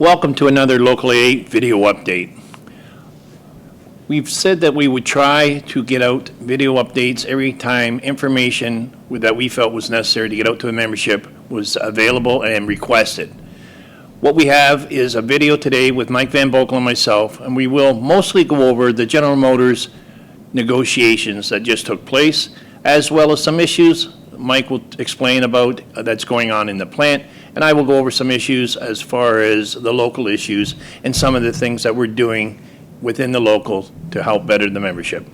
Welcome to another Local 8 video update. We've said that we would try to get out video updates every time information that we felt was necessary to get out to the membership was available and requested. What we have is a video today with Mike Van Boekel and myself, and we will mostly go over the General Motors negotiations that just took place, as well as some issues Mike will explain about that's going on in the plant, and I will go over some issues as far as the local issues and some of the things that we're doing within the local to help better the membership.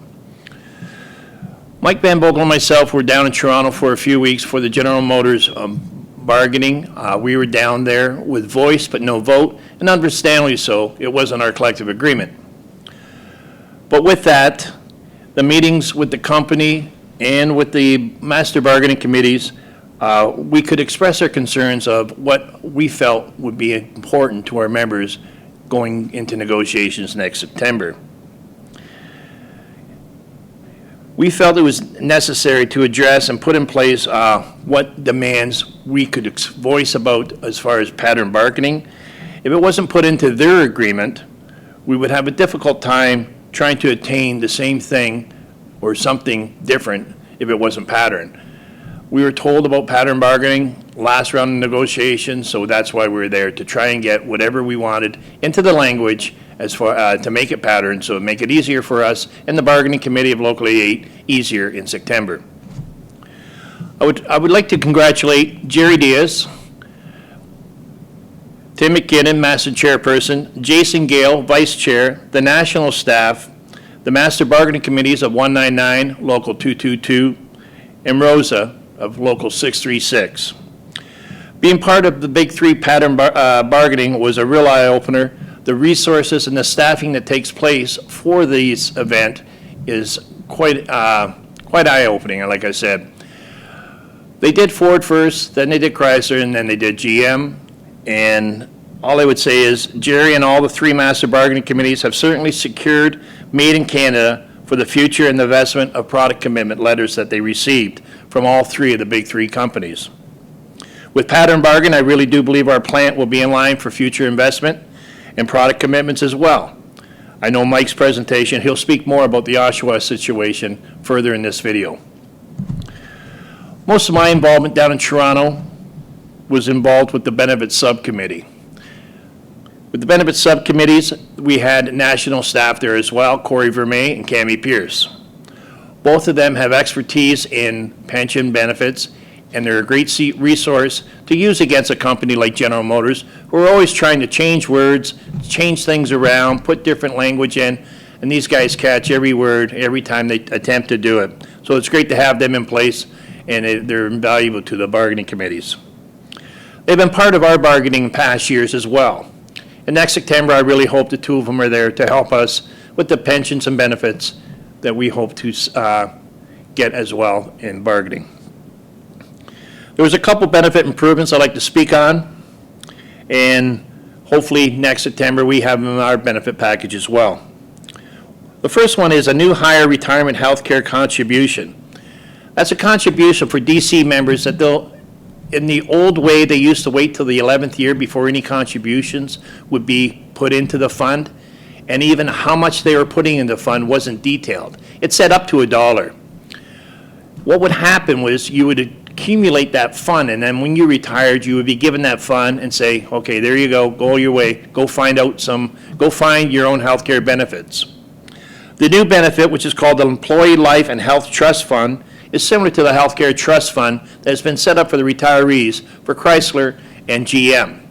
Mike Van Boekel and myself were down in Toronto for a few weeks for the General Motors bargaining. We were down there with voice but no vote, and understandably so, it wasn't our collective agreement. But with that, the meetings with the company and with the master bargaining committees, we could express our concerns of what we felt would be important to our members going into negotiations next September. We felt it was necessary to address and put in place what demands we could voice about as far as pattern bargaining. If it wasn't put into their agreement, we would have a difficult time trying to attain the same thing or something different if it wasn't pattern. We were told about pattern bargaining last round of negotiations, so that's why we were there, to try and get whatever we wanted into the language as far to make it pattern, so make it easier for us and the bargaining committee of Local 8 easier in September. I would like to congratulate Jerry Diaz, Tim McKinnon, Master Chairperson, Jason Gale, Vice Chair, the national staff, the Master Bargaining Committees of 199, Local 222, and Rosa of Local 636. Being part of the Big Three pattern bargaining was a real eye-opener. The resources and the staffing that takes place for this event is quite eye-opening, like I said. They did Ford first, then they did Chrysler, and then they did GM. And all I would say is Jerry and all the three master bargaining committees have certainly secured Made in Canada for the future and the investment of product commitment letters that they received from all three of the Big Three companies. With pattern bargain, I really do believe our plant will be in line for future investment and product commitments as well. I know Mike's presentation, he'll speak more about the Oshawa situation further in this video. Most of my involvement down in Toronto was involved with the benefits subcommittee. With the benefits subcommittees, we had national staff there as well, Corey Vermey and Cammie Pierce. Both of them have expertise in pension benefits, and they're a great resource to use against a company like General Motors, who are always trying to change words, change things around, put different language in, and these guys catch every word every time they attempt to do it. So it's great to have them in place, and they're invaluable to the bargaining committees. They've been part of our bargaining in past years as well. And next September, I really hope the two of them are there to help us with the pensions and benefits that we hope to get as well in bargaining. There was a couple benefit improvements I'd like to speak on, and hopefully next September we have them in our benefit package as well. The first one is a new higher retirement health care contribution. That's a contribution for DC members that in the old way, they used to wait till the 11th year before any contributions would be put into the fund, and even how much they were putting in the fund wasn't detailed. It said up to $1. What would happen was you would accumulate that fund, and then when you retired, you would be given that fund and say, okay, there you go your way, go find your own health care benefits. The new benefit, which is called the Employee Life and Health Trust Fund, is similar to the Healthcare Trust Fund that has been set up for the retirees for Chrysler and GM.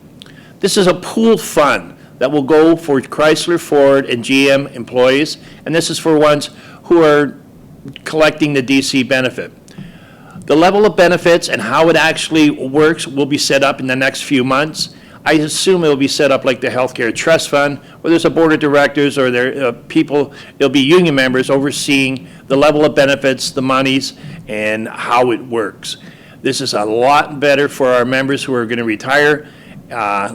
This is a pooled fund that will go for Chrysler, Ford, and GM employees, and this is for ones who are collecting the DC benefit. The level of benefits and how it actually works will be set up in the next few months. I assume it will be set up like the Healthcare Trust Fund, where there's a board of directors or there people, there'll be union members overseeing the level of benefits, the monies, and how it works. This is a lot better for our members who are going to retire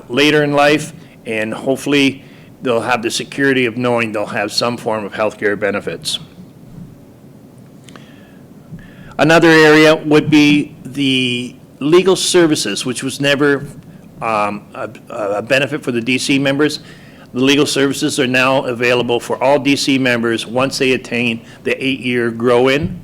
later in life, and hopefully they'll have the security of knowing they'll have some form of health care benefits. Another area would be the legal services, which was never a benefit for the DC members. The legal services are now available for all DC members once they attain the 8-year grow-in.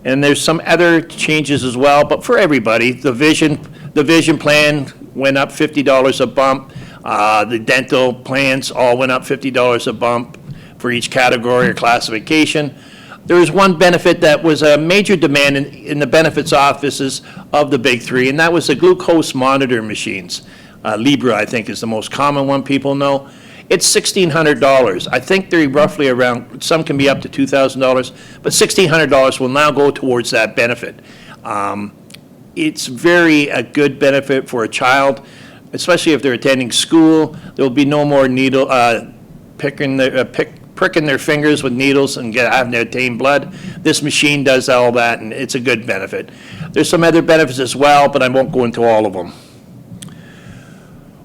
And there's some other changes as well, but for everybody, the vision plan went up $50 a bump. The dental plans all went up $50 a bump for each category or classification. There was one benefit that was a major demand in the benefits offices of the big three, and that was the glucose monitor machines. Libra, I think, is the most common one people know. It's $1,600. I think they're roughly around, some can be up to $2,000, but $1,600 will now go towards that benefit. It's a good benefit for a child, especially if they're attending school. There'll be no more needle pricking their fingers with needles and having to obtain blood. This machine does all that, and it's a good benefit. There's some other benefits as well, but I won't go into all of them.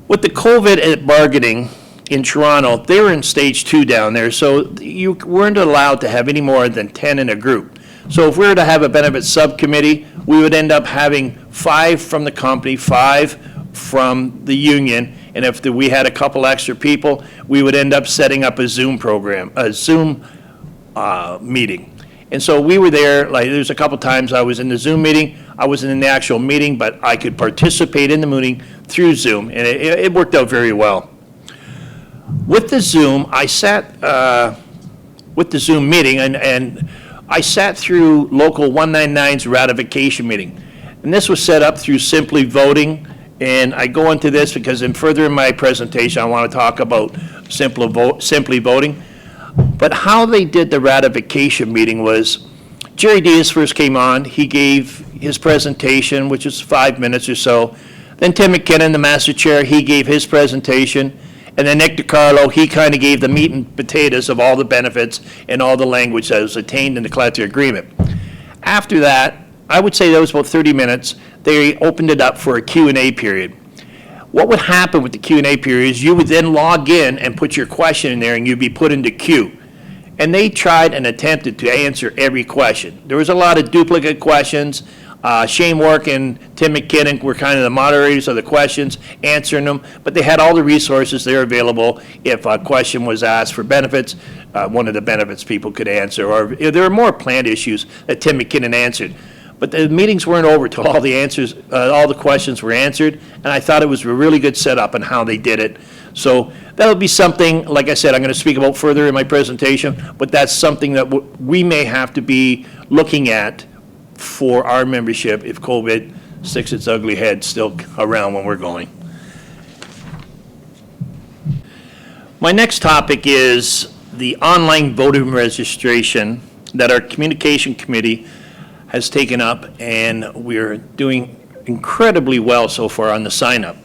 With the COVID bargaining in Toronto, they were in stage 2 down there, so you weren't allowed to have any more than 10 in a group. So if we were to have a benefits subcommittee, we would end up having 5 from the company, 5 from the union, and if we had a couple extra people, we would end up setting up a Zoom program, a Zoom meeting. And so we were there, like there's a couple times I was in the Zoom meeting, I wasn't in the actual meeting, but I could participate in the meeting through Zoom, and it worked out very well. With the Zoom, I sat, with the Zoom meeting, and I sat through Local 199's ratification meeting. And this was set up through Simply Voting, and I go into this because further in my presentation, I want to talk about Simply Voting. But how they did the ratification meeting was, Jerry Diaz first came on, he gave his presentation, which was 5 minutes or so. Then Tim McKinnon, the Master Chair, he gave his presentation. And then Nick DiCarlo, he kind of gave the meat and potatoes of all the benefits and all the language that was attained in the collective agreement. After that, I would say that was about 30 minutes, they opened it up for a Q&A period. What would happen with the Q&A period is you would then log in and put your question in there and you'd be put into queue. And they tried and attempted to answer every question. There was a lot of duplicate questions. Shane Wark and Tim McKinnon were kind of the moderators of the questions, answering them, but they had all the resources there available. If a question was asked for benefits, one of the benefits people could answer, or if there were more planned issues that Tim McKinnon answered. But the meetings weren't over till all the answers, all the questions were answered, and I thought it was a really good setup on how they did it. So that'll be something, like I said, I'm going to speak about further in my presentation, but that's something that we may have to be looking at for our membership if COVID sticks its ugly head still around when we're going. My next topic is the online voting registration that our communication committee has taken up, and we're doing incredibly well so far on the sign-up.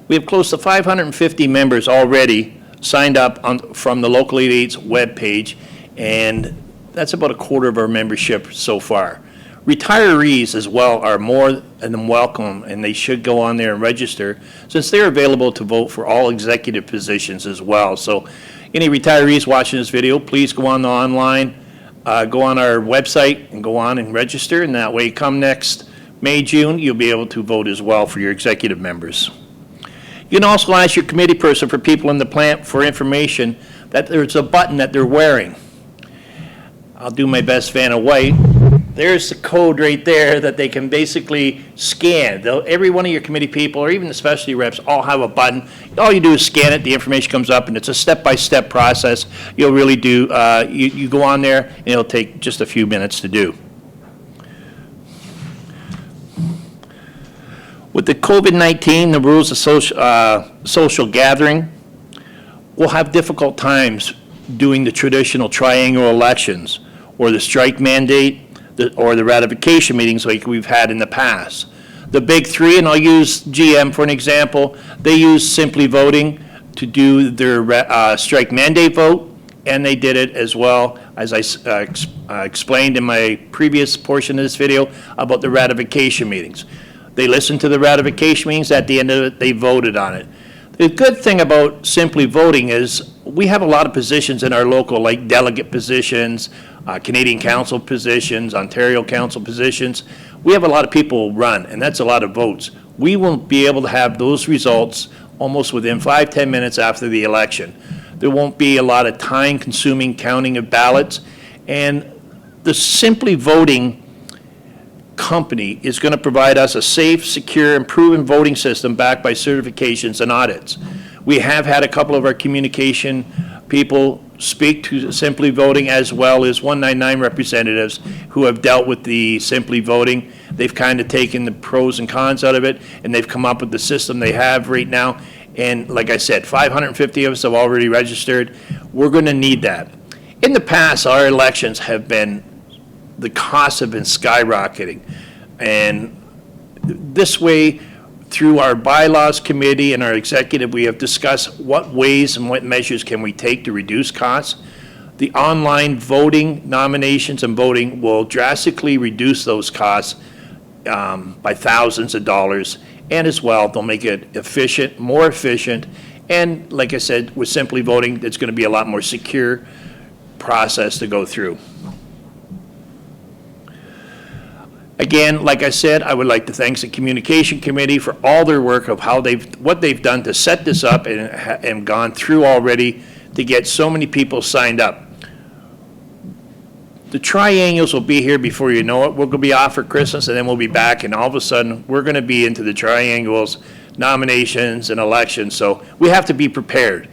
We have close to 550 members already signed up from the Local 88's webpage, and that's about a quarter of our membership so far. Retirees as well are more than welcome, and they should go on there and register since they're available to vote for all executive positions as well. So any retirees watching this video, please go on the online, go on our website and go on and register, and that way come next May, June, you'll be able to vote as well for your executive members. You can also ask your committee person for people in the plant for information that there's a button that they're wearing. I'll do my best Vanna White. There's the code right there that they can basically scan. Every one of your committee people, or even the specialty reps, all have a button. All you do is scan it, the information comes up, and it's a step-by-step process. You'll really do, you go on there, and it'll take just a few minutes to do. With the COVID-19, the rules of social gathering, we'll have difficult times doing the traditional triannual elections or the strike mandate or the ratification meetings like we've had in the past. The big three, and I'll use GM for an example, they use Simply Voting to do their strike mandate vote, and they did it as well, as I explained in my previous portion of this video, about the ratification meetings. They listened to the ratification meetings, at the end of it, they voted on it. The good thing about Simply Voting is we have a lot of positions in our local, like delegate positions, Canadian Council positions, Ontario Council positions. We have a lot of people run, and that's a lot of votes. We will be able to have those results almost within 5-10 minutes after the election. There won't be a lot of time-consuming counting of ballots, and the Simply Voting company is going to provide us a safe, secure, and proven voting system backed by certifications and audits. We have had a couple of our communication people speak to Simply Voting, as well as 199 representatives who have dealt with the Simply Voting. They've kind of taken the pros and cons out of it, and they've come up with the system they have right now. And like I said, 550 of us have already registered. We're going to need that. In the past, our elections have been, the costs have been skyrocketing. And this way, through our bylaws committee and our executive, we have discussed what ways and what measures can we take to reduce costs. The online voting, nominations and voting will drastically reduce those costs by thousands of dollars. And as well, they'll make it efficient, more efficient. And like I said, with Simply Voting, it's going to be a lot more secure process to go through. Again, like I said, I would like to thank the Communication Committee for all their work of what they've done to set this up and gone through already to get so many people signed up. The triennials will be here before you know it. We're going to be off for Christmas, and then we'll be back, and all of a sudden, we're going to be into the triennials, nominations, and elections. So we have to be prepared.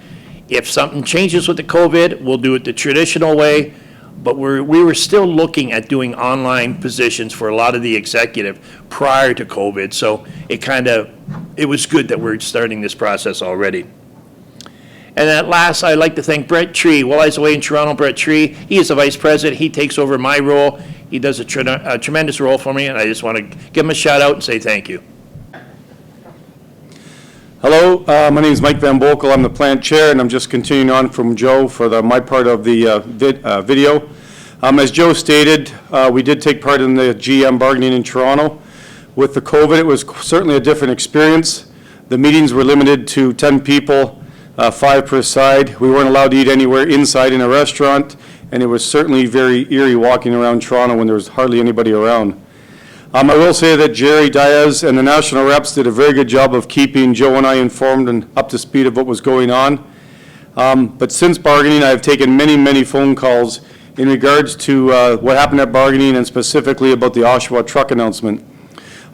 If something changes with the COVID, we'll do it the traditional way. But we were still looking at doing online positions for a lot of the executive prior to COVID. So it was good that we're starting this process already. And at last, I'd like to thank Brett Tree. While I was away in Toronto, Brett Tree, he is the vice president. He takes over my role. He does a tremendous role for me, and I just want to give him a shout out and say thank you. Hello, my name is Mike Van Boekel. I'm the plant chair, and I'm just continuing on from Joe for my part of the video. As Joe stated, we did take part in the GM bargaining in Toronto. With the COVID, it was certainly a different experience. The meetings were limited to 10 people, 5 per side. We weren't allowed to eat anywhere inside in a restaurant, and it was certainly very eerie walking around Toronto when there was hardly anybody around. I will say that Jerry Diaz and the national reps did a very good job of keeping Joe and I informed and up to speed of what was going on. But since bargaining, I've taken many, many phone calls in regards to what happened at bargaining, and specifically about the Oshawa truck announcement.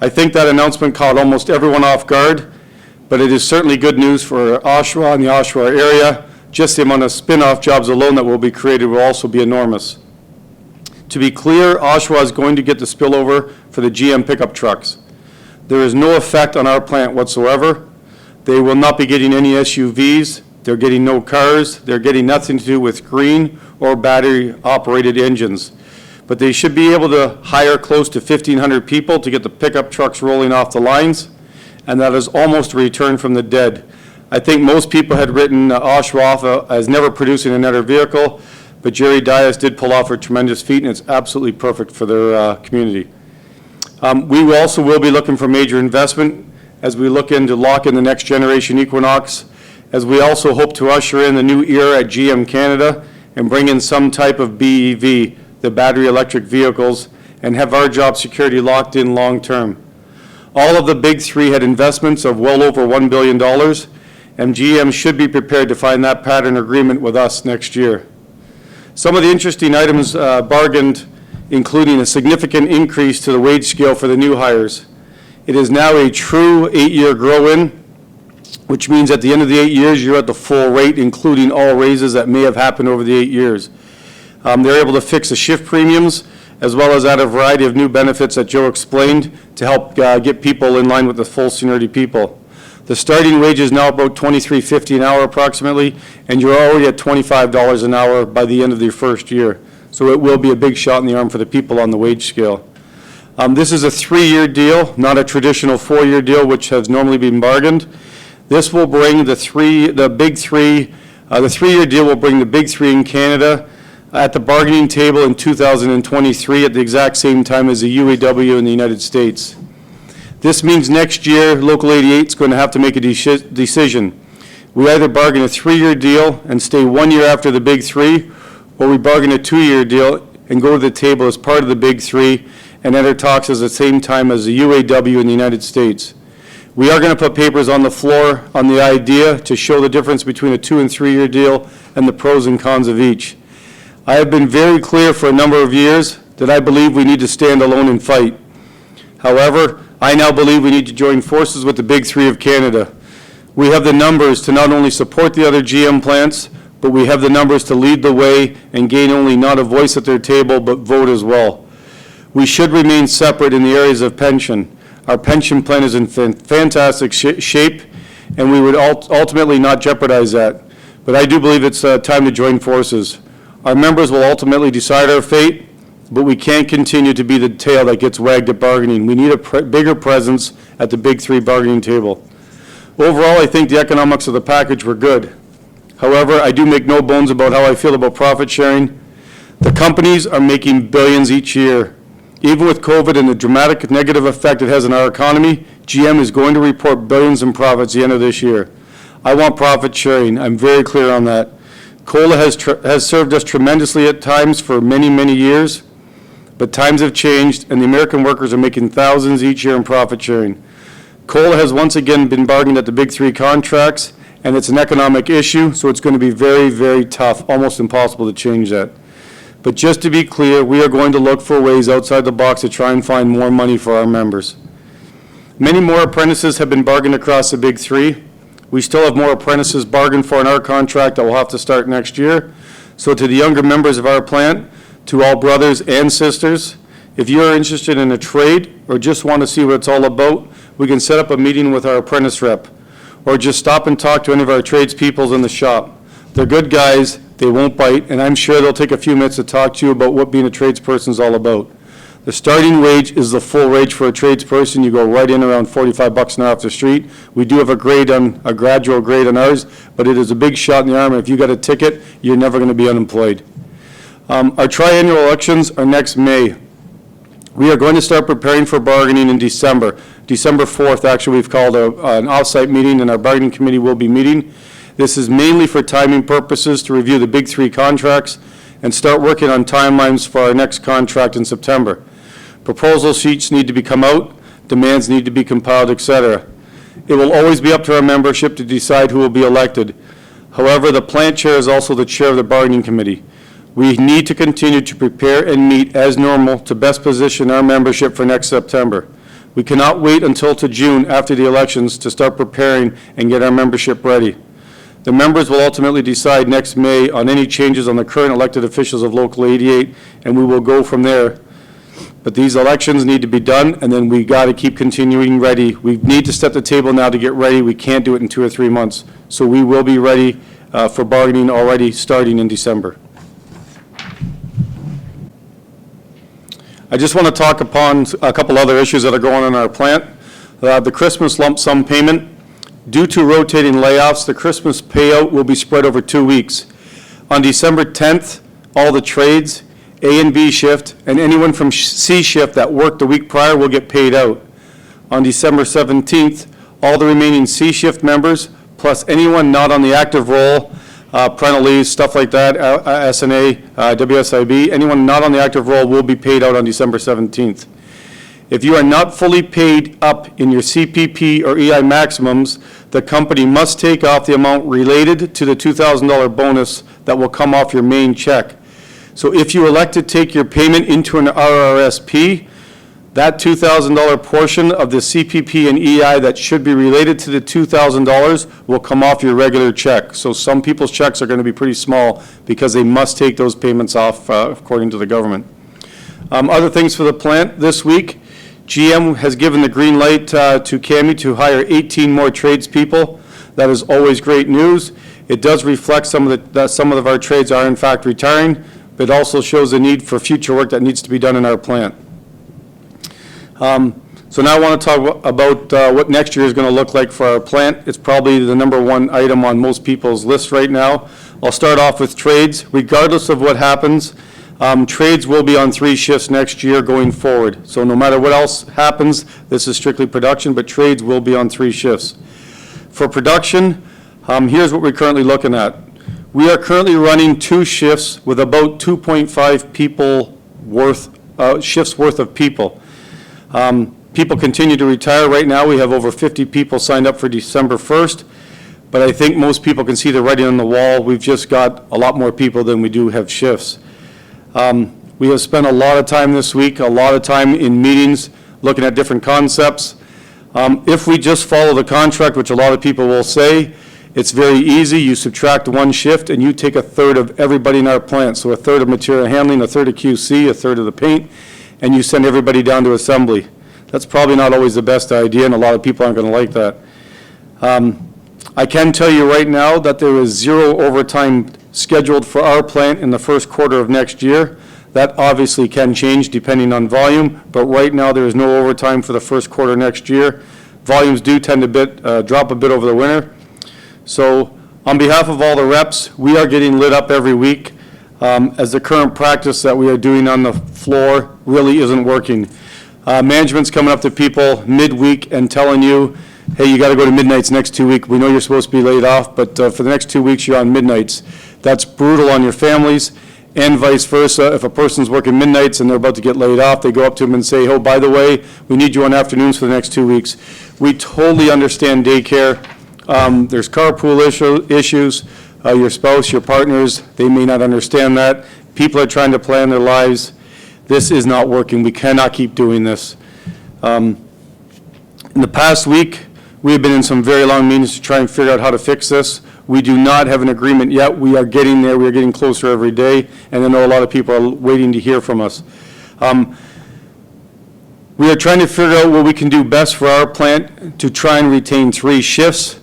I think that announcement caught almost everyone off guard, but it is certainly good news for Oshawa and the Oshawa area. Just the amount of spin-off jobs alone that will be created will also be enormous. To be clear, Oshawa is going to get the spillover for the GM pickup trucks. There is no effect on our plant whatsoever. They will not be getting any SUVs. They're getting no cars. They're getting nothing to do with green or battery-operated engines. But they should be able to hire close to 1,500 people to get the pickup trucks rolling off the lines, and that is almost a return from the dead. I think most people had written Oshawa off as never producing another vehicle, but Jerry Diaz did pull off a tremendous feat, and it's absolutely perfect for their community. We also will be looking for major investment as we look into lock in the next generation Equinox, as we also hope to usher in the new era at GM Canada and bring in some type of BEV, the battery electric vehicles, and have our job security locked in long term. All of the big three had investments of well over $1 billion, and GM should be prepared to find that pattern agreement with us next year. Some of the interesting items bargained, including a significant increase to the wage scale for the new hires. It is now a true 8-year grow-in, which means at the end of the 8 years, you're at the full rate, including all raises that may have happened over the 8 years. They're able to fix the shift premiums, as well as add a variety of new benefits that Joe explained to help get people in line with the full seniority people. The starting wage is now about $23.50 an hour approximately, and you're already at $25 an hour by the end of your first year. So it will be a big shot in the arm for the people on the wage scale. This is a 3-year deal, not a traditional 4-year deal, which has normally been bargained. This will bring the 3-year deal will bring the big three in Canada at the bargaining table in 2023 at the exact same time as the UAW in the United States. This means next year, Local 88 is going to have to make a decision. We either bargain a 3-year deal and stay 1 year after the big three, or we bargain a 2-year deal and go to the table as part of the big three and enter talks at the same time as the UAW in the United States. We are going to put papers on the floor on the idea to show the difference between a 2- and 3-year deal and the pros and cons of each. I have been very clear for a number of years that I believe we need to stand alone and fight. However, I now believe we need to join forces with the Big Three of Canada. We have the numbers to not only support the other GM plants, but we have the numbers to lead the way and gain only not a voice at their table, but vote as well. We should remain separate in the areas of pension. Our pension plan is in fantastic shape, and we would ultimately not jeopardize that. But I do believe it's time to join forces. Our members will ultimately decide our fate, but we can't continue to be the tail that gets wagged at bargaining. We need a bigger presence at the Big Three bargaining table. Overall, I think the economics of the package were good. However, I do make no bones about how I feel about profit sharing. The companies are making billions each year. Even with COVID and the dramatic negative effect it has on our economy, GM is going to report billions in profits at the end of this year. I want profit sharing. I'm very clear on that. COLA has served us tremendously at times for many, many years, but times have changed, and the American workers are making thousands each year in profit sharing. COLA has once again been bargained at the Big Three contracts, and it's an economic issue, so it's going to be very, very tough, almost impossible to change that. But just to be clear, we are going to look for ways outside the box to try and find more money for our members. Many more apprentices have been bargained across the Big Three. We still have more apprentices bargained for in our contract that will have to start next year. So to the younger members of our plant, to all brothers and sisters, if you are interested in a trade or just want to see what it's all about, we can set up a meeting with our apprentice rep, or just stop and talk to any of our tradespeople in the shop. They're good guys, they won't bite, and I'm sure they'll take a few minutes to talk to you about what being a tradesperson is all about. The starting wage is the full wage for a tradesperson. You go right in around $45 an hour off the street. We do have a gradual grade on ours, but it is a big shot in the arm. If you got a ticket, you're never going to be unemployed. Our triennial elections are next May. We are going to start preparing for bargaining in December. December 4th, actually, we've called an off-site meeting, and our bargaining committee will be meeting. This is mainly for timing purposes to review the Big Three contracts and start working on timelines for our next contract in September. Proposal sheets need to be come out, demands need to be compiled, etc. It will always be up to our membership to decide who will be elected. However, the plant chair is also the chair of the bargaining committee. We need to continue to prepare and meet as normal to best position our membership for next September. We cannot wait until to June after the elections to start preparing and get our membership ready. The members will ultimately decide next May on any changes on the current elected officials of Local 88, and we will go from there. But these elections need to be done, and then we got to keep continuing ready. We need to set the table now to get ready. We can't do it in 2 or 3 months. So we will be ready for bargaining already starting in December. I just want to talk upon a couple other issues that are going on in our plant. The Christmas lump sum payment. Due to rotating layoffs, the Christmas payout will be spread over 2 weeks. On December 10th, all the trades, A and B shift, and anyone from C shift that worked the week prior will get paid out. On December 17th, all the remaining C shift members, plus anyone not on the active roll, parental leave, stuff like that, SNA, WSIB, anyone not on the active roll will be paid out on December 17th. If you are not fully paid up in your CPP or EI maximums, the company must take off the amount related to the $2,000 bonus that will come off your main check. So if you elect to take your payment into an RRSP, that $2,000 portion of the CPP and EI that should be related to the $2,000 will come off your regular check. So some people's checks are going to be pretty small because they must take those payments off according to the government. Other things for the plant this week. GM has given the green light to CAMI to hire 18 more tradespeople. That is always great news. It does reflect that some of our trades are in fact retiring, but it also shows the need for future work that needs to be done in our plant. So now I want to talk about what next year is going to look like for our plant. It's probably the #1 item on most people's list right now. I'll start off with trades. Regardless of what happens, trades will be on 3 shifts next year going forward. So no matter what else happens, this is strictly production, but trades will be on 3 shifts. For production, here's what we're currently looking at. We are currently running 2 shifts with about 2.5 people shifts worth of people. People continue to retire. Right now, we have over 50 people signed up for December 1st, but I think most people can see the writing on the wall. We've just got a lot more people than we do have shifts. We have spent a lot of time this week, a lot of time in meetings, looking at different concepts. If we just follow the contract, which a lot of people will say, it's very easy. You subtract one shift and you take a third of everybody in our plant. So a third of material handling, a third of QC, a third of the paint, and you send everybody down to assembly. That's probably not always the best idea, and a lot of people aren't going to like that. I can tell you right now that there is 0 overtime scheduled for our plant in the first quarter of next year. That obviously can change depending on volume, but right now there is no overtime for the first quarter next year. Volumes do tend to drop a bit over the winter. So on behalf of all the reps, we are getting lit up every week as the current practice that we are doing on the floor really isn't working. Management's coming up to people midweek and telling you, hey, you got to go to midnights next 2 weeks. We know you're supposed to be laid off, but for the next 2 weeks, you're on midnights. That's brutal on your families, and vice versa. If a person's working midnights and they're about to get laid off, they go up to them and say, oh, by the way, we need you on afternoons for the next 2 weeks. We totally understand daycare. There's carpool issues. Your spouse, your partners, they may not understand that. People are trying to plan their lives. This is not working. We cannot keep doing this. In the past week, we have been in some very long meetings to try and figure out how to fix this. We do not have an agreement yet. We are getting there. We are getting closer every day, and I know a lot of people are waiting to hear from us. We are trying to figure out what we can do best for our plant to try and retain 3 shifts,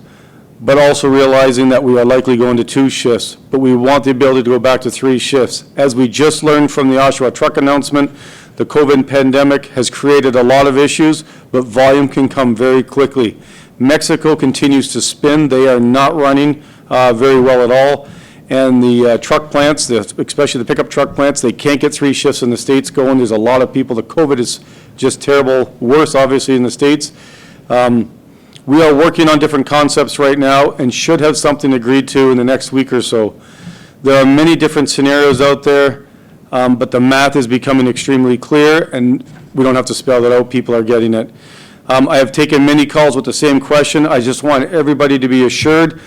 but also realizing that we are likely going to 2 shifts, but we want the ability to go back to 3 shifts. As we just learned from the Oshawa truck announcement, the COVID pandemic has created a lot of issues, but volume can come very quickly. Mexico continues to spin. They are not running very well at all. And the truck plants, especially the pickup truck plants, they can't get 3 shifts in the States going. There's a lot of people. The COVID is just terrible, worse obviously in the States. We are working on different concepts right now and should have something agreed to in the next week or so. There are many different scenarios out there, but the math is becoming extremely clear, and we don't have to spell that out. People are getting it. I have taken many calls with the same question. I just want everybody to be assured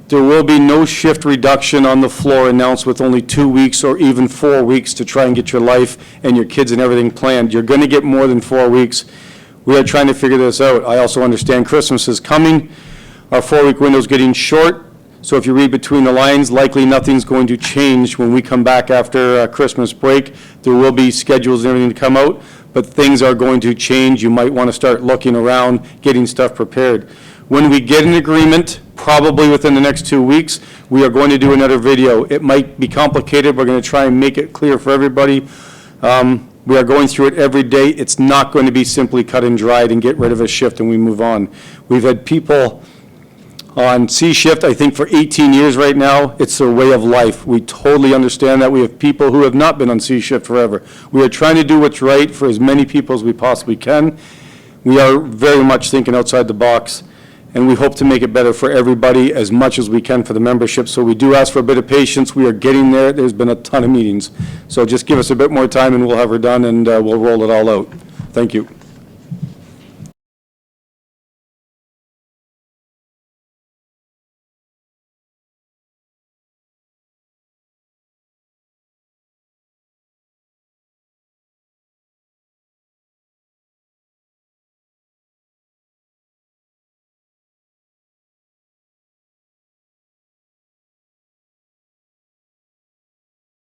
there will be no shift reduction on the floor announced with only 2 weeks or even 4 weeks to try and get your life and your kids and everything planned. You're going to get more than 4 weeks. We are trying to figure this out. I also understand Christmas is coming. Our 4-week window is getting short, so if you read between the lines, likely nothing's going to change when we come back after Christmas break. There will be schedules and everything to come out, but things are going to change. You might want to start looking around, getting stuff prepared. When we get an agreement, probably within the next 2 weeks, we are going to do another video. It might be complicated. We're going to try and make it clear for everybody. We are going through it every day. It's not going to be simply cut and dried and get rid of a shift and we move on. We've had people on C shift, I think, for 18 years right now. It's their way of life. We totally understand that. We have people who have not been on C shift forever. We are trying to do what's right for as many people as we possibly can. We are very much thinking outside the box, and we hope to make it better for everybody as much as we can for the membership. So we do ask for a bit of patience. We are getting there. There's been a ton of meetings. So just give us a bit more time and we'll have her done and we'll roll it all out. Thank you.